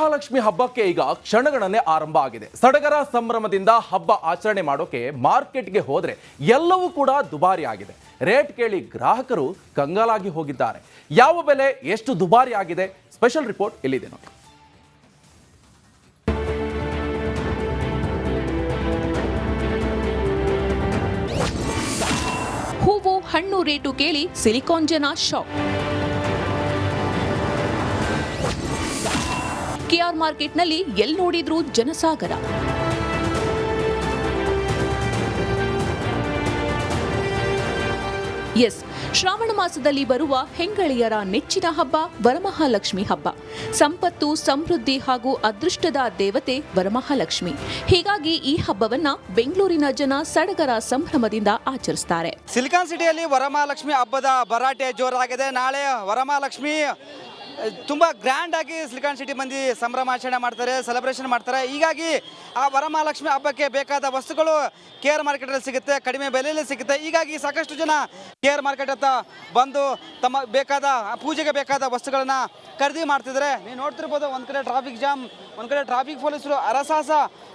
ವರಮಹಾಲಕ್ಷ್ಮಿ ಹಬ್ಬಕ್ಕೆ ಈಗ ಕ್ಷಣಗಣನೆ ಆರಂಭ ಆಗಿದೆ. ಸಡಗರ ಸಂಭ್ರಮದಿಂದ ಹಬ್ಬ ಆಚರಣೆ ಮಾಡೋಕೆ ಮಾರ್ಕೆಟ್ಗೆ ಹೋದ್ರೆ ಎಲ್ಲವೂ ಕೂಡ ದುಬಾರಿ ಆಗಿದೆ. ರೇಟ್ ಕೇಳಿ ಗ್ರಾಹಕರು ಕಂಗಾಲಾಗಿ ಹೋಗಿದ್ದಾರೆ. ಯಾವ ಬೆಲೆ ಎಷ್ಟು ದುಬಾರಿ ಆಗಿದೆ, ಸ್ಪೆಷಲ್ ರಿಪೋರ್ಟ್ ಇಲ್ಲಿದೆ ನೋಡಿ. ಹೂವು ಹಣ್ಣು ರೇಟು ಕೇಳಿ ಸಿಲಿಕಾನ್ ಜನ ಶಾಕ್. ಕೆಆರ್ ಮಾರ್ಕೆಟ್ನಲ್ಲಿ ಎಲ್ಲಿ ನೋಡಿದ್ರೂ ಜನಸಾಗರ. ಎಸ್, ಶ್ರಾವಣ ಮಾಸದಲ್ಲಿ ಬರುವ ಹೆಂಗಳಿಯರ ನೆಚ್ಚಿನ ಹಬ್ಬ ವರಮಹಾಲಕ್ಷ್ಮಿ ಹಬ್ಬ. ಸಂಪತ್ತು, ಸಮೃದ್ಧಿ ಹಾಗೂ ಅದೃಷ್ಟದ ದೇವತೆ ವರಮಹಾಲಕ್ಷ್ಮಿ. ಹೀಗಾಗಿ ಈ ಹಬ್ಬವನ್ನ ಬೆಂಗಳೂರಿನ ಜನ ಸಡಗರ ಸಂಭ್ರಮದಿಂದ ಆಚರಿಸುತ್ತಾರೆ. ಸಿಲಿಕಾನ್ ಸಿಟಿಯಲ್ಲಿ ವರಮಹಾಲಕ್ಷ್ಮಿ ಹಬ್ಬದ ಭರಾಟೆ ಜೋರಾಗಿದೆ. ನಾಳೆ ವರಮಹಾಲಕ್ಷ್ಮಿ ತುಂಬ ಗ್ರ್ಯಾಂಡ್ ಆಗಿ ಸಿಲಿಕಾನ್ ಸಿಟಿ ಮಂದಿ ಸಂಭ್ರಮಾಚರಣೆ ಮಾಡ್ತಾರೆ, ಸೆಲೆಬ್ರೇಷನ್ ಮಾಡ್ತಾರೆ. ಹೀಗಾಗಿ ಆ ವರಮಹಾಲಕ್ಷ್ಮಿ ಹಬ್ಬಕ್ಕೆ ಬೇಕಾದ ವಸ್ತುಗಳು ಕೆಆರ್ ಮಾರ್ಕೆಟಲ್ಲಿ ಸಿಗುತ್ತೆ, ಕಡಿಮೆ ಬೆಲೆಯಲ್ಲಿ ಸಿಗುತ್ತೆ. ಹೀಗಾಗಿ ಸಾಕಷ್ಟು ಜನ ಕೆಆರ್ ಮಾರ್ಕೆಟ್ ಹತ್ರ ಬಂದು ತಮ್ಮ ಬೇಕಾದ ಪೂಜೆಗೆ ಬೇಕಾದ ವಸ್ತುಗಳನ್ನ ಖರೀದಿ ಮಾಡ್ತಿದ್ದಾರೆ. ನೀವು ನೋಡ್ತಿರ್ಬೋದು, ಒಂದು ಕಡೆ ಟ್ರಾಫಿಕ್ ಜಾಮ್, ಒಂದು ಕಡೆ ಟ್ರಾಫಿಕ್ ಪೊಲೀಸರು ಹರಸಾಹಸ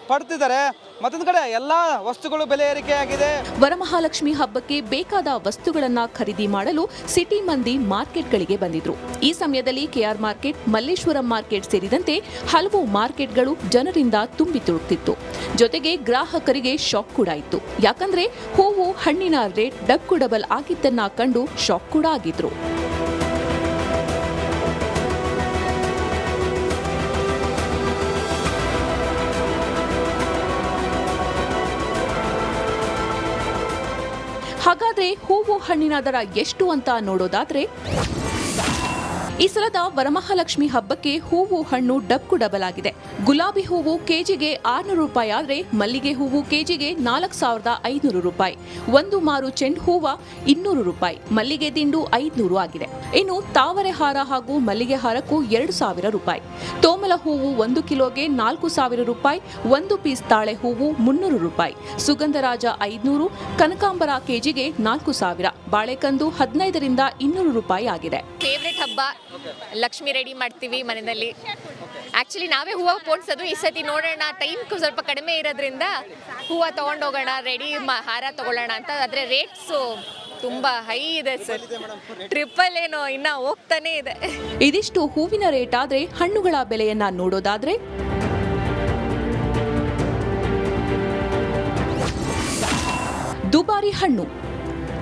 ಪಡ್ತಿದ್ದಾರೆ, ಮತ್ತೊಂದು ಕಡೆ ಎಲ್ಲ ವಸ್ತುಗಳು ಬೆಲೆ ಏರಿಕೆಯಾಗಿದೆ. ವರಮಹಾಲಕ್ಷ್ಮಿ ಹಬ್ಬಕ್ಕೆ ಬೇಕಾದ ವಸ್ತುಗಳನ್ನ ಖರೀದಿ ಮಾಡಲು ಸಿಟಿ ಮಂದಿ ಮಾರ್ಕೆಟ್ಗಳಿಗೆ ಬಂದಿದ್ರು. ಈ ಸಮಯದಲ್ಲಿ ಕೆಆರ್ ಮಾರ್ಕೆಟ್, ಮಲ್ಲೇಶ್ವರಂ ಮಾರ್ಕೆಟ್ ಸೇರಿದಂತೆ ಹಲವು ಮಾರ್ಕೆಟ್ಗಳು ಜನರಿಂದ ತುಂಬಿ ತುಳುಕ್ತಿತ್ತು. ಜೊತೆಗೆ ಗ್ರಾಹಕರಿಗೆ ಶಾಕ್ ಕೂಡ ಇತ್ತು. ಯಾಕಂದ್ರೆ ಹೂವು ಹಣ್ಣಿನ ರೇಟ್ ಡಬಲ್ ಆಗಿದ್ದನ್ನ ಕಂಡು ಶಾಕ್ ಕೂಡ ಆಗಿದ್ರು. ಹಾಗಾದ್ರೆ ಹೂವು ಹಣ್ಣಿನ ದರ ಎಷ್ಟು ಅಂತ ನೋಡೋದಾದ್ರೆ, ಈ ಸಲದ ವರಮಹಾಲಕ್ಷ್ಮಿ ಹಬ್ಬಕ್ಕೆ ಹೂವು ಹಣ್ಣು ಡಬಲ್ ಆಗಿದೆ. ಗುಲಾಬಿ ಹೂವು ಕೆಜಿಗೆ 600 ರೂಪಾಯಿ ಆದ್ರೆ ಮಲ್ಲಿಗೆ ಹೂವು ಕೆಜಿಗೆ 4500 ರೂಪಾಯಿ. ಒಂದು ಮಾರು ಚೆಂಡು ಹೂವ 200 ರೂಪಾಯಿ, ಮಲ್ಲಿಗೆ ದಿಂಡು 500 ಆಗಿದೆ. ಇನ್ನು ತಾವರೆ ಹಾರ ಹಾಗೂ ಮಲ್ಲಿಗೆ ಹಾರಕ್ಕೂ 2000 ರೂಪಾಯಿ. ತೋಮಲ ಹೂವು 1 ಕಿಲೋಗೆ 4000 ರೂಪಾಯಿ. ಒಂದು ಪೀಸ್ ತಾಳೆ ಹೂವು 300 ರೂಪಾಯಿ. ಸುಗಂಧರಾಜ 500, ಕನಕಾಂಬರ ಕೆಜಿಗೆ 4000. ಬಾಳೆಕಂದು 15ರಿಂದ 200 ರೂಪಾಯಿ ಆಗಿದೆ. ಫೇವ್ರೆಟ್ ಹಬ್ಬ ಲಕ್ಷ್ಮಿ ರೆಡಿ ಮಾಡ್ತೀವಿ ಮನೆಯಲ್ಲಿ. ಆಕ್ಚುಲಿ ನಾವೇ ಹೂವು ಪೋಣಿಸೋದು. ಈ ಸತಿ ನೋಡೋಣ, ಟೈಮ್ ಸ್ವಲ್ಪ ಕಡಿಮೆ ಇರೋದ್ರಿಂದ ಹೂವು ತಗೊಂಡೋಗೋಣ, ರೆಡಿ ಹಾರ ತಗೊಳ್ಳೋಣ ಅಂತ. ಆದರೆ ರೇಟ್ಸು ತುಂಬಾ ಹೈ ಇದೆ ಸರ್, ಟ್ರಿಪಲ್ ಏನೋ ಇನ್ನ ಹೋಗ್ತಾನೆ ಇದೆ. ಇದಿಷ್ಟು ಹೂವಿನ ರೇಟ್ ಆದ್ರೆ, ಹಣ್ಣುಗಳ ಬೆಲೆಯನ್ನ ನೋಡೋದಾದ್ರೆ ದುಬಾರಿ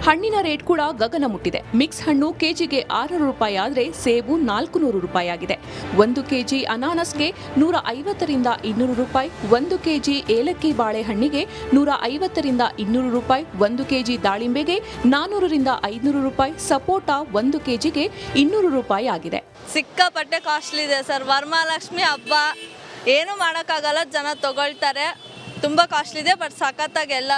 ಹಣ್ಣಿನ ರೇಟ್ ಕೂಡ ಗಗನ ಮುಟ್ಟಿದೆ. ಮಿಕ್ಸ್ ಹಣ್ಣು ಕೆಜಿಗೆ 600 ರೂಪಾಯಿ ಆದ್ರೆ ಸೇಬು 400 ರೂಪಾಯಿ ಆಗಿದೆ. 1 ಕೆಜಿ ಅನಾನಸ್ಗೆ 150ರಿಂದ 200 ರೂಪಾಯಿ. 1 ಕೆಜಿ ಏಲಕ್ಕಿ ಬಾಳೆಹಣ್ಣಿಗೆ 150ರಿಂದ 200 ರೂಪಾಯಿ. 1 ಕೆಜಿ ದಾಳಿಂಬೆಗೆ 400ರಿಂದ 500 ರೂಪಾಯಿ. ಸಪೋಟ 1 ಕೆಜಿಗೆ 200 ರೂಪಾಯಿ ಆಗಿದೆ. ಸಿಕ್ಕಾಪಟ್ಟೆ ಕಾಸ್ಟ್ಲಿ ಇದೆ ಸರ್. ವರಮಹಾಲಕ್ಷ್ಮಿ ಹಬ್ಬ ಏನು ಮಾಡೋಕ್ಕಾಗಲ್ಲ, ಜನ ತಗೊಳ್ತಾರೆ. ತುಂಬ ಕಾಸ್ಟ್ಲಿ ಇದೆ, ಬಟ್ ಸಖತ್ತಾಗಿ ಎಲ್ಲ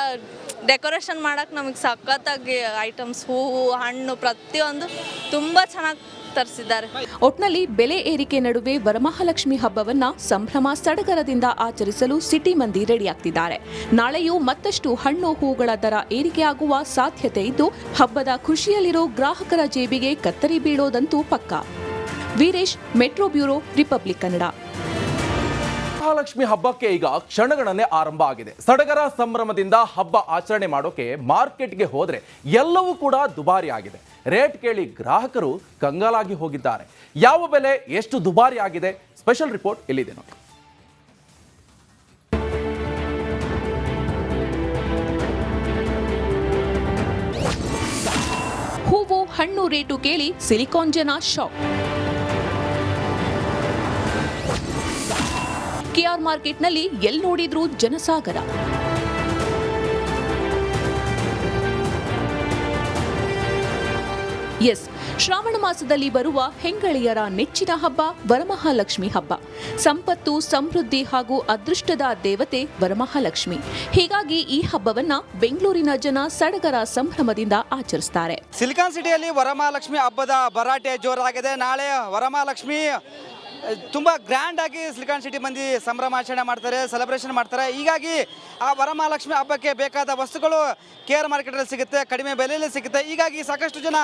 ಡೆಕೋರೇಷನ್ ಮಾಡೋಕ್ಕೆ ನಮಗೆ ಸಖತ್ತಾಗಿ ಐಟಮ್ಸ್, ಹೂವು ಹಣ್ಣು ಪ್ರತಿಯೊಂದು ತುಂಬ ಚೆನ್ನಾಗಿ ತರಿಸಿದ್ದಾರೆ. ಒಟ್ನಲ್ಲಿ ಬೆಲೆ ಏರಿಕೆ ನಡುವೆ ವರಮಹಾಲಕ್ಷ್ಮಿ ಹಬ್ಬವನ್ನ ಸಂಭ್ರಮ ಸಡಗರದಿಂದ ಆಚರಿಸಲು ಸಿಟಿ ಮಂದಿ ರೆಡಿಯಾಗ್ತಿದ್ದಾರೆ. ನಾಳೆಯೂ ಮತ್ತಷ್ಟು ಹಣ್ಣು ಹೂಗಳ ದರ ಏರಿಕೆಯಾಗುವ ಸಾಧ್ಯತೆ ಇದ್ದು, ಹಬ್ಬದ ಖುಷಿಯಲ್ಲಿರೋ ಗ್ರಾಹಕರ ಜೇಬಿಗೆ ಕತ್ತರಿ ಬೀಳೋದಂತೂ ಪಕ್ಕಾ. Veeresh, metro bureau, republic Kannada. Varamahalakshmi ಹಬ್ಬಕ್ಕೆ ಈಗ ಕ್ಷಣಗಣನೆ ಆರಂಭ ಆಗಿದೆ. ಸಡಗರ ಸಂಭ್ರಮದಿಂದ ಹಬ್ಬ ಆಚರಣೆ ಮಾಡೋಕೆ ಮಾರ್ಕೆಟ್ಗೆ ಹೋದ್ರೆ ಎಲ್ಲವೂ ಕೂಡ ದುಬಾರಿ ಆಗಿದೆ. ರೇಟ್ ಕೇಳಿ ಗ್ರಾಹಕರು ಕಂಗಾಲಾಗಿ ಹೋಗಿದ್ದಾರೆ. ಯಾವ ಬೆಲೆ ಎಷ್ಟು ದುಬಾರಿ ಆಗಿದೆ, ಸ್ಪೆಷಲ್ ರಿಪೋರ್ಟ್ ಇಲ್ಲಿದೆ ನೋಡಿ. ಹೂವು ಹಣ್ಣು ರೇಟು ಕೇಳಿ ಸಿಲಿಕಾನ್ ಜನ ಶಾಕ್. ಕೆಆರ್ ಮಾರ್ಕೆಟ್ನಲ್ಲಿ ಎಲ್ಲಿ ನೋಡಿದ್ರೂ ಜನಸಾಗರ. ಎಸ್, ಶ್ರಾವಣ ಮಾಸದಲ್ಲಿ ಬರುವ ಹೆಂಗಳಿಯರ ನೆಚ್ಚಿನ ಹಬ್ಬ ವರಮಹಾಲಕ್ಷ್ಮಿ ಹಬ್ಬ. ಸಂಪತ್ತು, ಸಮೃದ್ಧಿ ಹಾಗೂ ಅದೃಷ್ಟದ ದೇವತೆ ವರಮಹಾಲಕ್ಷ್ಮಿ. ಹೀಗಾಗಿ ಈ ಹಬ್ಬವನ್ನ ಬೆಂಗಳೂರಿನ ಜನ ಸಡಗರ ಸಂಭ್ರಮದಿಂದ ಆಚರಿಸುತ್ತಾರೆ. ಸಿಲಿಕಾನ್ ಸಿಟಿಯಲ್ಲಿ ವರಮಹಾಲಕ್ಷ್ಮಿ ಹಬ್ಬದ ಭರಾಟೆ ಜೋರಾಗಿದೆ. ನಾಳೆ ವರಮಹಾಲಕ್ಷ್ಮಿ ತುಂಬ ಗ್ರ್ಯಾಂಡಾಗಿ ಸಿಲಿಕಾನ್ ಸಿಟಿ ಮಂದಿ ಸಂಭ್ರಮಾಚರಣೆ ಮಾಡ್ತಾರೆ, ಸೆಲೆಬ್ರೇಷನ್ ಮಾಡ್ತಾರೆ. ಹೀಗಾಗಿ ಆ ವರಮಹಾಲಕ್ಷ್ಮಿ ಹಬ್ಬಕ್ಕೆ ಬೇಕಾದ ವಸ್ತುಗಳು KR ಮಾರ್ಕೆಟಲ್ಲಿ ಸಿಗುತ್ತೆ, ಕಡಿಮೆ ಬೆಲೆಯಲ್ಲಿ ಸಿಗುತ್ತೆ. ಹೀಗಾಗಿ ಸಾಕಷ್ಟು ಜನ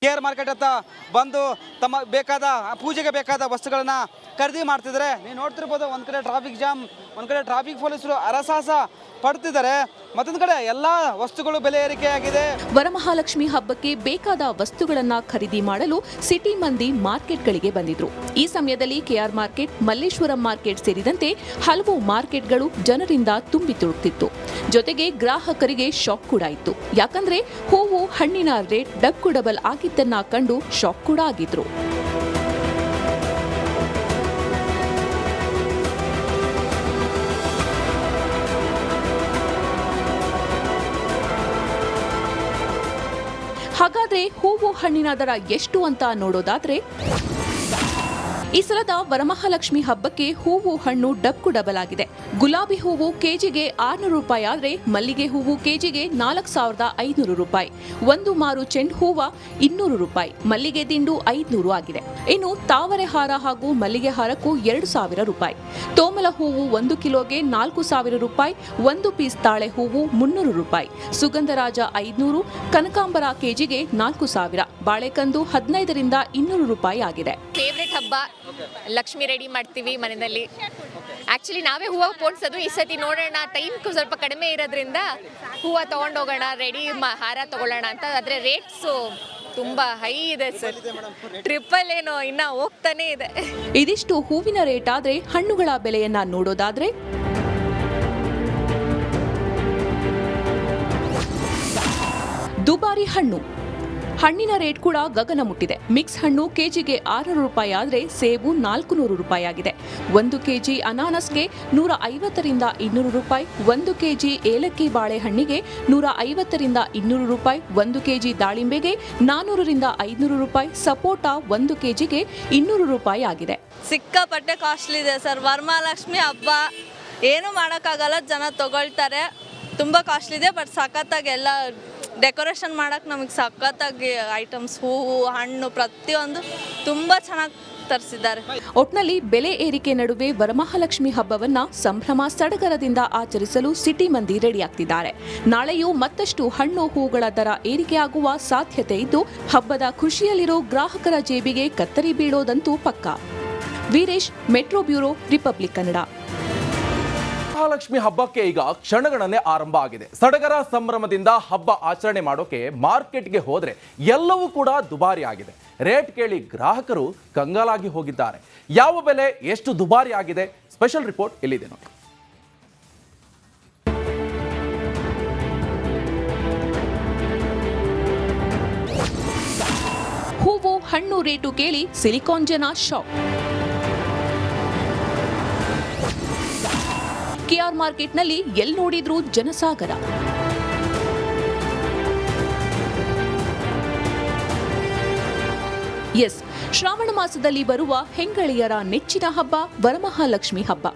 KR ಮಾರ್ಕೆಟ್ ಹತ್ರ ಬಂದು ತಮ್ಮ ಬೇಕಾದ ಪೂಜೆಗೆ ಬೇಕಾದ ವಸ್ತುಗಳನ್ನ ಖರೀದಿ ಮಾಡ್ತಿದ್ದಾರೆ. ನೀವು ನೋಡ್ತಿರ್ಬೋದು, ಒಂದು ಕಡೆ ಟ್ರಾಫಿಕ್ ಜಾಮ್, ಒಂದು ಕಡೆ ಟ್ರಾಫಿಕ್ ಪೊಲೀಸರು ಹರಸಾಹಸ ಪಡ್ತಿದ್ದಾರೆ, ಮತ್ತೊಂದು ಕಡೆ ಎಲ್ಲ ವಸ್ತುಗಳು ಬೆಲೆ ಏರಿಕೆಯಾಗಿದೆ. ವರಮಹಾಲಕ್ಷ್ಮಿ ಹಬ್ಬಕ್ಕೆ ಬೇಕಾದ ವಸ್ತುಗಳನ್ನ ಖರೀದಿ ಮಾಡಲು ಸಿಟಿ ಮಂದಿ ಮಾರ್ಕೆಟ್ಗಳಿಗೆ ಬಂದಿದ್ರು. ಈ ಸಮಯದಲ್ಲಿ KR ಮಾರ್ಕೆಟ್, ಮಲ್ಲೇಶ್ವರಂ ಮಾರ್ಕೆಟ್ ಸೇರಿದಂತೆ ಹಲವು ಮಾರ್ಕೆಟ್ಗಳು ಜನರಿಂದ ತುಂಬಿ ತುಳುಕ್ತಿತ್ತು. ಜೊತೆಗೆ ಗ್ರಾಹಕರಿಗೆ ಶಾಕ್ ಕೂಡ ಇತ್ತು. ಯಾಕಂದ್ರೆ ಹೂವು, ಹಣ್ಣಿನ ರೇಟ್ ಡಬಲ್ ಆಗಿದ್ದನ್ನ ಕಂಡು ಶಾಕ್ ಕೂಡ ಆಗಿದ್ರು. ಹಾಗಾದ್ರೆ ಹೂವು, ಹಣ್ಣಿನ ದರ ಎಷ್ಟು ಅಂತ ನೋಡೋದಾದ್ರೆ, ಈ ಸಲದ ವರಮಹಾಲಕ್ಷ್ಮಿ ಹಬ್ಬಕ್ಕೆ ಹೂವು, ಹಣ್ಣು ಡಬಲ್ ಆಗಿದೆ. ಗುಲಾಬಿ ಹೂವು ಕೆಜಿಗೆ 600 ರೂಪಾಯಿ ಆದ್ರೆ ಮಲ್ಲಿಗೆ ಹೂವು ಕೆಜಿಗೆ 4500 ರೂಪಾಯಿ. ಒಂದು ಮಾರು ಚೆಂಡು ಹೂವ 200 ರೂಪಾಯಿ, ಮಲ್ಲಿಗೆ ದಿಂಡು 500 ಆಗಿದೆ. ಇನ್ನು ತಾವರೆ ಹಾರ ಹಾಗೂ ಮಲ್ಲಿಗೆ ಹಾರಕ್ಕೂ 2000 ರೂಪಾಯಿ. ತೋಮಲ ಹೂವು 1 ಕಿಲೋಗೆ 4000 ರೂಪಾಯಿ, ಒಂದು ಪೀಸ್ ತಾಳೆ ಹೂವು 300 ರೂಪಾಯಿ, ಸುಗಂಧರಾಜ 500, ಕನಕಾಂಬರ ಕೆಜಿಗೆ 4000, ಬಾಳೆಕಂದು 15ರಿಂದ 200 ರೂಪಾಯಿ ಆಗಿದೆ. ಫೇವ್ರೆಟ್ ಹಬ್ಬ ಲಕ್ಷ್ಮಿ ರೆಡಿ ಮಾಡ್ತೀವಿ ಮನೆಯಲ್ಲಿ. ಆಕ್ಚುಲಿ ನಾವೇ ಹೂವು ಪೋಣಿಸೋದು. ಈ ಸತಿ ನೋಡೋಣ, ಟೈಮ್ ಸ್ವಲ್ಪ ಕಡಿಮೆ ಇರೋದ್ರಿಂದ ಹೂವು ತಗೊಂಡೋಗೋಣ, ರೆಡಿ ಹಾರ ತಗೊಳ್ಳೋಣ ಅಂತ. ಆದರೆ ರೇಟ್ಸು ತುಂಬಾ ಹೈ ಇದೆ ಸರ್, ಟ್ರಿಪಲ್ ಏನೋ ಇನ್ನ ಹೋಗ್ತಾನೆ ಇದೆ. ಇದಿಷ್ಟು ಹೂವಿನ ರೇಟ್ ಆದ್ರೆ, ಹಣ್ಣುಗಳ ಬೆಲೆಯನ್ನ ನೋಡೋದಾದ್ರೆ, ದುಬಾರಿ ಹಣ್ಣಿನ ರೇಟ್ ಕೂಡ ಗಗನ ಮುಟ್ಟಿದೆ. ಮಿಕ್ಸ್ ಹಣ್ಣು ಕೆಜಿಗೆ 600 ರೂಪಾಯಿ ಆದ್ರೆ ಸೇಬು 400 ರೂಪಾಯಿ ಆಗಿದೆ. 1 ಕೆಜಿ ಅನಾನಸ್ಗೆ 150ರಿಂದ 200 ರೂಪಾಯಿ, 1 ಕೆಜಿ ಏಲಕ್ಕಿ ಬಾಳೆಹಣ್ಣಿಗೆ 150ರಿಂದ 200 ರೂಪಾಯಿ, 1 ಕೆಜಿ ದಾಳಿಂಬೆಗೆ 400ರಿಂದ 500 ರೂಪಾಯಿ, ಸಪೋಟ 1 ಕೆಜಿಗೆ 200 ರೂಪಾಯಿ ಆಗಿದೆ. ಸಿಕ್ಕಾಪಟ್ಟೆ ಕಾಸ್ಟ್ಲಿ ಇದೆ ಸರ್. ವರಮಹಾಲಕ್ಷ್ಮಿ ಹಬ್ಬ ಏನು ಮಾಡೋಕ್ಕಾಗಲ್ಲ, ಜನ ತಗೊಳ್ತಾರೆ. ತುಂಬ ಕಾಸ್ಟ್ಲಿ ಇದೆ, ಬಟ್ ಸಖತ್ತಾಗಿ ಎಲ್ಲ ಡೆಕೋರೇಷನ್ ಮಾಡೋಕ್ಕೆ ನಮಗೆ ಸಖತ್ತಾಗಿ ಐಟಮ್ಸ್, ಹೂವು, ಹಣ್ಣು ಪ್ರತಿಯೊಂದು ತುಂಬ ಚೆನ್ನಾಗಿ ತರಿಸಿದ್ದಾರೆ. ಒಟ್ನಲ್ಲಿ ಬೆಲೆ ಏರಿಕೆ ನಡುವೆ ವರಮಹಾಲಕ್ಷ್ಮಿ ಹಬ್ಬವನ್ನ ಸಂಭ್ರಮ ಸಡಗರದಿಂದ ಆಚರಿಸಲು ಸಿಟಿ ಮಂದಿ ರೆಡಿಯಾಗ್ತಿದ್ದಾರೆ. ನಾಳೆಯೂ ಮತ್ತಷ್ಟು ಹಣ್ಣು, ಹೂಗಳ ದರ ಏರಿಕೆಯಾಗುವ ಸಾಧ್ಯತೆ ಇದ್ದು, ಹಬ್ಬದ ಖುಷಿಯಲ್ಲಿರೋ ಗ್ರಾಹಕರ ಜೇಬಿಗೆ ಕತ್ತರಿ ಬೀಳೋದಂತೂ ಪಕ್ಕಾ. Veeresh, metro bureau, republic Kannada. Mahalakshmi ಹಬ್ಬಕ್ಕೆ ಈಗ ಕ್ಷಣಗಣನೆ ಆರಂಭ ಆಗಿದೆ. ಸಡಗರ ಸಂಭ್ರಮದಿಂದ ಹಬ್ಬ ಆಚರಣೆ ಮಾಡೋಕೆ ಮಾರ್ಕೆಟ್ಗೆ ಹೋದ್ರೆ ಎಲ್ಲವೂ ಕೂಡ ದುಬಾರಿ ಆಗಿದೆ. ರೇಟ್ ಕೇಳಿ ಗ್ರಾಹಕರು ಕಂಗಾಲಾಗಿ ಹೋಗಿದ್ದಾರೆ. ಯಾವ ಬೆಲೆ ಎಷ್ಟು ದುಬಾರಿ ಆಗಿದೆ, ಸ್ಪೆಷಲ್ ರಿಪೋರ್ಟ್ ಇಲ್ಲಿದೆ ನೋಡಿ. ಹೂವು, ಹಣ್ಣು ರೇಟು ಕೇಳಿ ಸಿಲಿಕಾನ್ ಜನ ಶಾಕ್. KR ಮಾರ್ಕೆಟ್ನಲ್ಲಿ ಎಲ್ಲಿ ನೋಡಿದ್ರೂ ಜನಸಾಗರ. ಎಸ್, ಶ್ರಾವಣ ಮಾಸದಲ್ಲಿ ಬರುವ ಹೆಂಗಳಿಯರ ನೆಚ್ಚಿನ ಹಬ್ಬ ವರಮಹಾಲಕ್ಷ್ಮಿ ಹಬ್ಬ.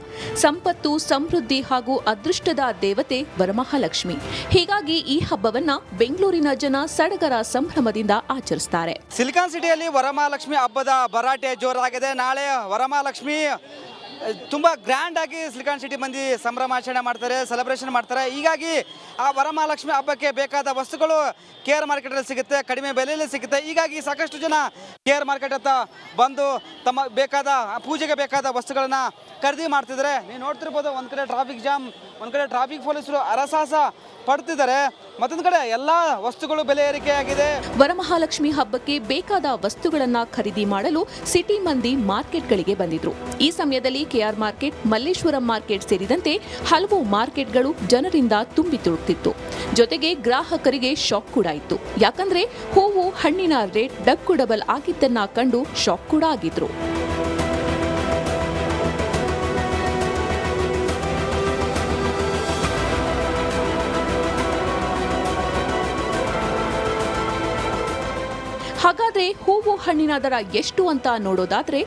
ಸಂಪತ್ತು, ಸಮೃದ್ಧಿ ಹಾಗೂ ಅದೃಷ್ಟದ ದೇವತೆ ವರಮಹಾಲಕ್ಷ್ಮಿ. ಹೀಗಾಗಿ ಈ ಹಬ್ಬವನ್ನ ಬೆಂಗಳೂರಿನ ಜನ ಸಡಗರ ಸಂಭ್ರಮದಿಂದ ಆಚರಿಸುತ್ತಾರೆ. ಸಿಲಿಕಾನ್ ಸಿಟಿಯಲ್ಲಿ ವರಮಹಾಲಕ್ಷ್ಮಿ ಹಬ್ಬದ ಭರಾಟೆ ಜೋರಾಗಿದೆ. ನಾಳೆ ವರಮಹಾಲಕ್ಷ್ಮಿ ತುಂಬ ಗ್ರ್ಯಾಂಡಾಗಿ ಸಿಲಿಕಾನ್ ಸಿಟಿ ಮಂದಿ ಸಂಭ್ರಮಾಚರಣೆ ಮಾಡ್ತಾರೆ, ಸೆಲೆಬ್ರೇಷನ್ ಮಾಡ್ತಾರೆ. ಹೀಗಾಗಿ ಆ ವರಮಹಾಲಕ್ಷ್ಮಿ ಹಬ್ಬಕ್ಕೆ ಬೇಕಾದ ವಸ್ತುಗಳು KR ಮಾರ್ಕೆಟಲ್ಲಿ ಸಿಗುತ್ತೆ, ಕಡಿಮೆ ಬೆಲೆಯಲ್ಲಿ ಸಿಗುತ್ತೆ. ಹೀಗಾಗಿ ಸಾಕಷ್ಟು ಜನ KR ಮಾರ್ಕೆಟ್ ಹತ್ರ ಬಂದು ತಮ್ಮ ಬೇಕಾದ ಪೂಜೆಗೆ ಬೇಕಾದ ವಸ್ತುಗಳನ್ನ ಖರೀದಿ ಮಾಡ್ತಿದ್ದಾರೆ. ನೀವು ನೋಡ್ತಿರ್ಬೋದು, ಒಂದು ಕಡೆ ಟ್ರಾಫಿಕ್ ಜಾಮ್, ಒಂದು ಕಡೆ ಟ್ರಾಫಿಕ್ ಪೊಲೀಸರು ಹರಸಾಹಸ ಪಡ್ತಿದ್ದಾರೆ, ಮತ್ತೊಂದು ಕಡೆ ಎಲ್ಲ ವಸ್ತುಗಳು ಬೆಲೆ ಏರಿಕೆಯಾಗಿದೆ. ವರಮಹಾಲಕ್ಷ್ಮಿ ಹಬ್ಬಕ್ಕೆ ಬೇಕಾದ ವಸ್ತುಗಳನ್ನ ಖರೀದಿ ಮಾಡಲು ಸಿಟಿ ಮಂದಿ ಮಾರ್ಕೆಟ್ಗಳಿಗೆ ಬಂದಿದ್ರು. ಈ ಸಮಯದಲ್ಲಿ KR ಮಾರ್ಕೆಟ್, ಮಲ್ಲೇಶ್ವರಂ ಮಾರ್ಕೆಟ್ ಸೇರಿದಂತೆ ಹಲವು ಮಾರ್ಕೆಟ್ಗಳು ಜನರಿಂದ ತುಂಬಿ ತುಳುಕ್ತಿತ್ತು. ಜೊತೆಗೆ ಗ್ರಾಹಕರಿಗೆ ಶಾಕ್ ಕೂಡ ಇತ್ತು. ಯಾಕಂದ್ರೆ ಹೂವು, ಹಣ್ಣಿನ ರೇಟ್ ಡಬಲ್ ಆಗಿದ್ದನ್ನ ಕಂಡು ಶಾಕ್ ಕೂಡ ಆಗಿದ್ರು. ಹಾಗಾದ್ರೆ ಹೂವು, ಹಣ್ಣಿನ ದರ ಎಷ್ಟು ಅಂತ ನೋಡೋದಾದ್ರೆ,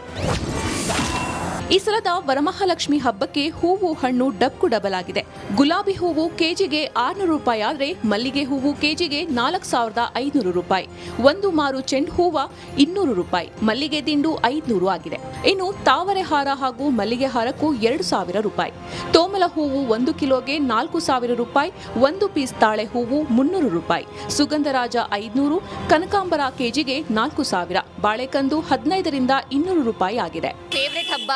ಈ ಸಲದ ವರಮಹಾಲಕ್ಷ್ಮಿ ಹಬ್ಬಕ್ಕೆ ಹೂವು ಹಣ್ಣು ಡಬ್ಕು ಡಬಲ್ ಆಗಿದೆ. ಗುಲಾಬಿ ಹೂವು ಕೆಜಿಗೆ 600 ರೂಪಾಯಿ ಆದ್ರೆ ಮಲ್ಲಿಗೆ ಹೂವು ಕೆಜಿಗೆ 4500 ರೂಪಾಯಿ. ಒಂದು ಮಾರು ಚೆಂಡು ಹೂವ 200 ರೂಪಾಯಿ, ಮಲ್ಲಿಗೆ ದಿಂಡು 500 ಆಗಿದೆ. ಇನ್ನು ತಾವರೆ ಹಾರ ಹಾಗೂ ಮಲ್ಲಿಗೆ ಹಾರಕ್ಕೂ 2000 ರೂಪಾಯಿ. ತೋಮಲ ಹೂವು 1 ಕಿಲೋಗೆ 4000 ರೂಪಾಯಿ, ಒಂದು ಪೀಸ್ ತಾಳೆ ಹೂವು 300 ರೂಪಾಯಿ, ಸುಗಂಧರಾಜ 500, ಕನಕಾಂಬರ ಕೆಜಿಗೆ 4000, ಬಾಳೆಕಂದು 15ರಿಂದ 200 ರೂಪಾಯಿ ಆಗಿದೆ. ಫೇವ್ರೆಟ್ ಹಬ್ಬ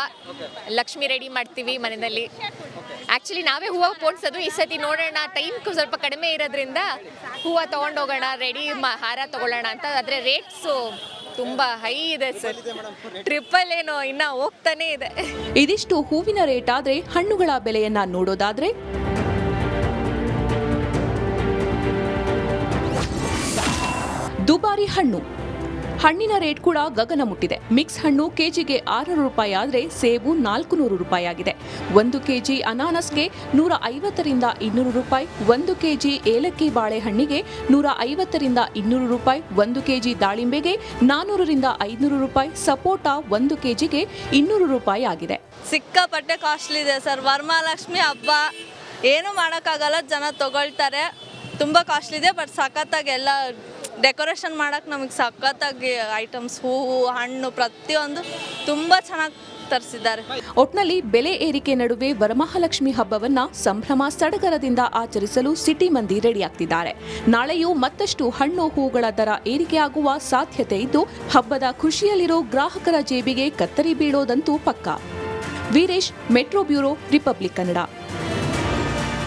ಲಕ್ಷ್ಮಿ ರೆಡಿ ಮಾಡ್ತೀವಿ ಮನೆಯಲ್ಲಿ. ಆಕ್ಚುಲಿ ನಾವೇ ಹೂವು ಪೋಣಿಸೋದು. ಈ ಸತಿ ನೋಡೋಣ, ಟೈಮ್ ಸ್ವಲ್ಪ ಕಡಿಮೆ ಇರೋದ್ರಿಂದ ಹೂವು ತಗೊಂಡೋಗೋಣ, ರೆಡಿ ಹಾರ ತಗೊಳ್ಳೋಣ ಅಂತ. ಆದರೆ ರೇಟ್ಸು ತುಂಬಾ ಹೈ ಇದೆ ಸರ್. ಟ್ರಿಪಲ್ ಏನೋ ಇನ್ನ ಹೋಗ್ತಾನೆ ಇದೆ. ಇದಿಷ್ಟು ಹೂವಿನ ರೇಟ್ ಆದ್ರೆ ಹಣ್ಣುಗಳ ಬೆಲೆಯನ್ನ ನೋಡೋದಾದ್ರೆ ದುಬಾರಿ ಹಣ್ಣಿನ ರೇಟ್ ಕೂಡ ಗಗನ ಮುಟ್ಟಿದೆ. ಮಿಕ್ಸ್ ಹಣ್ಣು ಕೆಜಿಗೆ 600 ರೂಪಾಯಿ ಆದ್ರೆ ಸೇಬು 400 ರೂಪಾಯಿ ಆಗಿದೆ. 1 ಕೆಜಿ ಅನಾನಸ್ಗೆ 150ರಿಂದ 200 ರೂಪಾಯಿ, 1 ಕೆಜಿ ಏಲಕ್ಕಿ ಬಾಳೆಹಣ್ಣಿಗೆ 150ರಿಂದ 200 ರೂಪಾಯಿ, 1 ಕೆಜಿ ದಾಳಿಂಬೆಗೆ 400ರಿಂದ 500 ರೂಪಾಯಿ, ಸಪೋಟ 1 ಕೆಜಿಗೆ 200 ರೂಪಾಯಿ ಆಗಿದೆ. ಸಿಕ್ಕಾಪಟ್ಟೆ ಕಾಸ್ಟ್ಲಿ ಇದೆ ಸರ್. ವರಮಹಾಲಕ್ಷ್ಮಿ ಹಬ್ಬ ಏನು ಮಾಡೋಕ್ಕಾಗಲ್ಲ, ಜನ ತಗೊಳ್ತಾರೆ. ತುಂಬ ಕಾಸ್ಟ್ಲಿ ಇದೆ, ಬಟ್ ಸಖತ್ತಾಗಿ ಎಲ್ಲ ಡೆಕೋರೇಷನ್ ಮಾಡೋಕ್ಕೆ ನಮಗೆ ಸಖತ್ತಾಗಿ ಐಟಮ್ಸ್, ಹೂವು ಹಣ್ಣು ಪ್ರತಿಯೊಂದು ತುಂಬ ಚೆನ್ನಾಗಿ ತರಿಸಿದ್ದಾರೆ. ಒಟ್ನಲ್ಲಿ ಬೆಲೆ ಏರಿಕೆ ನಡುವೆ ವರಮಹಾಲಕ್ಷ್ಮಿ ಹಬ್ಬವನ್ನ ಸಂಭ್ರಮ ಸಡಗರದಿಂದ ಆಚರಿಸಲು ಸಿಟಿ ಮಂದಿ ರೆಡಿಯಾಗ್ತಿದ್ದಾರೆ. ನಾಳೆಯೂ ಮತ್ತಷ್ಟು ಹಣ್ಣು ಹೂಗಳ ದರ ಏರಿಕೆಯಾಗುವ ಸಾಧ್ಯತೆ ಇದ್ದು, ಹಬ್ಬದ ಖುಷಿಯಲ್ಲಿರೋ ಗ್ರಾಹಕರ ಜೇಬಿಗೆ ಕತ್ತರಿ ಬೀಳೋದಂತೂ ಪಕ್ಕಾ. Veeresh, metro bureau, republic Kannada.